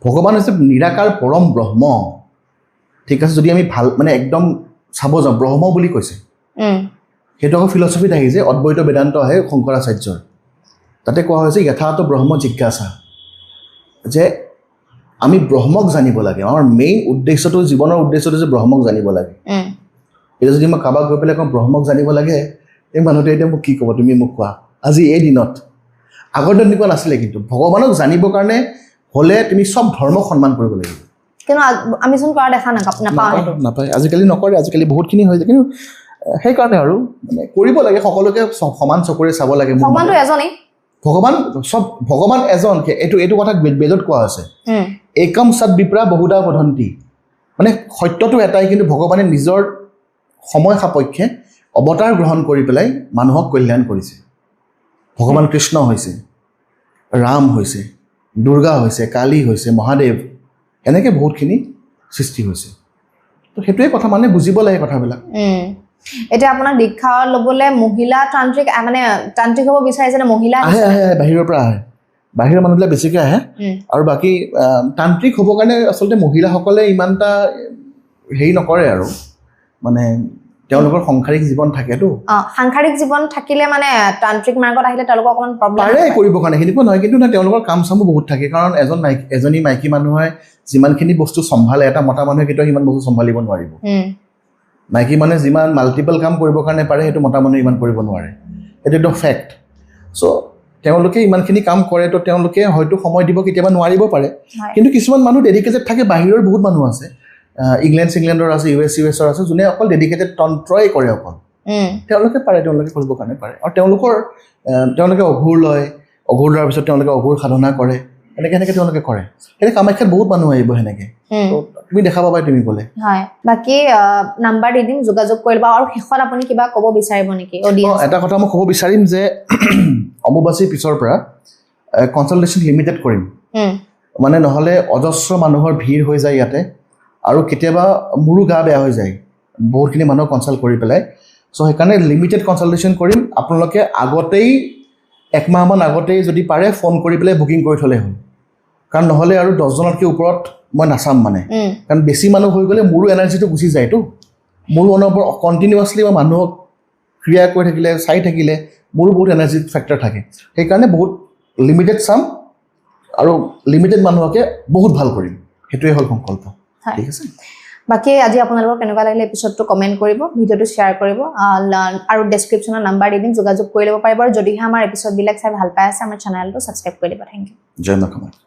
ভগৱান হৈছে নিৰাকাৰ পৰম ব্ৰহ্ম ঠিক আছে যদি আমি ভাল মানে একদম চাব যাওঁ ব্ৰহ্ম বুলি কৈছে সেইটো আকৌ ফিলচফিত আহিছে অদ্বৈত বেদান্ত আহে শংকৰাচাৰ্যৰ তাতে কোৱা হৈছে যথাৰ্থ ব্ৰহ্ম জিজ্ঞাসা যে আমি ব্ৰহ্মক জানিব লাগে আমাৰ মেইন উদ্দেশ্যটো জীৱনৰ উদ্দেশ্যটো যে ব্ৰহ্মক জানিব লাগে এতিয়া যদি মই কাৰোবাক গৈ পেলাই কওঁ ব্ৰহ্মক জানিব লাগে এই মানুহটোৱে এতিয়া মোক কি ক'ব তুমি মোক কোৱা আজি এই দিনত আগৰ দিনত এনেকুৱা নাছিলে কিন্তু ভগৱানক জানিবৰ কাৰণে হ'লে তুমি চব ধৰ্মক সন্মান কৰিব লাগিব কিন্তু আমি চোন কৰা দেখা নাপায় আজিকালি নকৰে আজিকালি বহুতখিনি হৈ যায় কিন্তু সেইকাৰণে আৰু মানে কৰিব লাগে সকলোকে সমান চকুৰে চাব লাগে ভগৱানটো এজনেই ভগৱান এজন এইটো কথা বেদত কোৱা আছে একম সৎ বিপ্ৰা বহুধা বদন্তি মানে সত্যটো এটাই কিন্তু ভগৱানে নিজৰ সময় সাপেক্ষে অৱতাৰ গ্ৰহণ কৰি পেলাই মানুহক কল্যাণ কৰিছে ভগৱান কৃষ্ণ হৈছে ৰাম হৈছে দুৰ্গা হৈছে কালী হৈছে মহাদেৱ এনেকৈ বহুতখিনি সৃষ্টি হৈছে তো সেইটোৱে কথা মানে বুজিব লাগে কথাবিলাক এতিয়া আপোনাৰ দীক্ষা ল'বলৈ মহিলা তান্ত্ৰিক মানে তান্ত্ৰিক হ'ব বিচাৰিছে নে মহিলা আহে বাহিৰৰ পৰা আহে বাহিৰৰ মানুহবিলাক বেছিকৈ আহে আৰু বাকী তান্ত্ৰিক হ'বৰ কাৰণে আচলতে মহিলাসকলে ইমান এটা হেৰি নকৰে আৰু মানে তেওঁলোকৰ সাংসাৰিক জীৱন থাকেতো সাংসাৰিক জীৱন থাকিলে মানে তান্ত্ৰিক মাৰ্গত আহিলে তেওঁলোকৰ অকণমান প্ৰব্লেম পাৰে কৰিবৰ কাৰণে সেনেকুৱা নহয় কিন্তু তেওঁলোকৰ কাম চামো বহুত থাকে কাৰণ এজনী মাইকী মানুহে যিমানখিনি বস্তু চম্ভালে এটা মতা মানুহে কেতিয়াও সিমান বস্তু চম্ভালিব নোৱাৰিব মাইকী মানুহে যিমান মাল্টিপল কাম কৰিবৰ কাৰণে পাৰে সেইটো মতা মানুহে ইমান কৰিব নোৱাৰে এইটো একদম ফেক্ট চ' তেওঁলোকে ইমানখিনি কাম কৰে তো তেওঁলোকে হয়তো সময় দিব কেতিয়াবা নোৱাৰিব পাৰে কিন্তু কিছুমান মানুহ ডেডিকেটেড থাকে বাহিৰৰ বহুত মানুহ আছে ইংলেণ্ডৰ আছে ইউএছৰ আছে যোনে অকল ডেডিকেটেড তন্ত্ৰই কৰে অকল তেওঁলোকে পাৰে তেওঁলোকে কৰিবৰ কাৰণে পাৰে আৰু তেওঁলোকে অঘোৰ লয় অঘোৰ লোৱাৰ পিছত তেওঁলোকে অঘোৰ সাধনা কৰে এনেকে তেওঁলোকে কৰে সেই কামাখ্যাত বহুত মানুহ আহিব সেনেকে তুমি দেখা পাবা তুমি গ'লে হয় বাকি নাম্বাৰ দি দিম যোগাযোগ কৰিবা আৰু শেষত আপুনি কিবা ক'ব বিচাৰিব নেকি অডিয়েন্স এটা কথা মই ক'ব বিচাৰিম যে অম্বুবাচীৰ পিছৰ পৰা কনচালটেশ্যন লিমিটেড কৰিম মানে নহ'লে অজস্ৰ মানুহৰ ভিৰ হৈ যায় ইয়াতে আৰু কেতিয়াবা মোৰো গা বেয়া হৈ যায় বহুতখিনি মানুহ কনচাল্ট কৰি পেলাই চ' সেইকাৰণে লিমিটেড কনচালটেশ্যন কৰিম আপোনালোকে আগতেই একমাহমান আগতেই যদি পাৰে ফোন কৰি পেলাই বুকিং কৰি থ'লে হ'ল কাৰণ নহ'লে আৰু 10জনতকৈ ওপৰত মই নাচাম মানে কাৰণ বেছি মানুহ হৈ গ'লে মোৰো এনাৰ্জিটো গুচি যায়তো মোৰো অনবৰত কণ্টিনিউৱাছলি মই মানুহক ক্ৰিয়া কৰি থাকিলে চাই থাকিলে মোৰো বহুত এনাৰ্জি ফেক্টৰ থাকে সেইকাৰণে বহুত লিমিটেড চাম আৰু লিমিটেড মানুহকে বহুত ভাল কৰিম সেইটোৱে হ'ল সংকল্প ঠিক আছে বাকি আজি আপোনালোকৰ কেনেকুৱা লাগিলে এপিসোডটো কমেন্ট কৰিব ভিডিওটো শ্বেয়াৰ কৰিব আৰু ডেসক্ৰিপচনৰ নাম্বাৰ দি দিম যোগাযোগ কৰি ল'ব পাৰিব আৰু যদিহে আমাৰ এপিসোডবিলাক চাই ভাল পাই আছে আমাৰ চেনেলটো সাবস্ক্ৰাইব কৰি দিব থ্যাংক ইউ জয় মা কামাখ্যা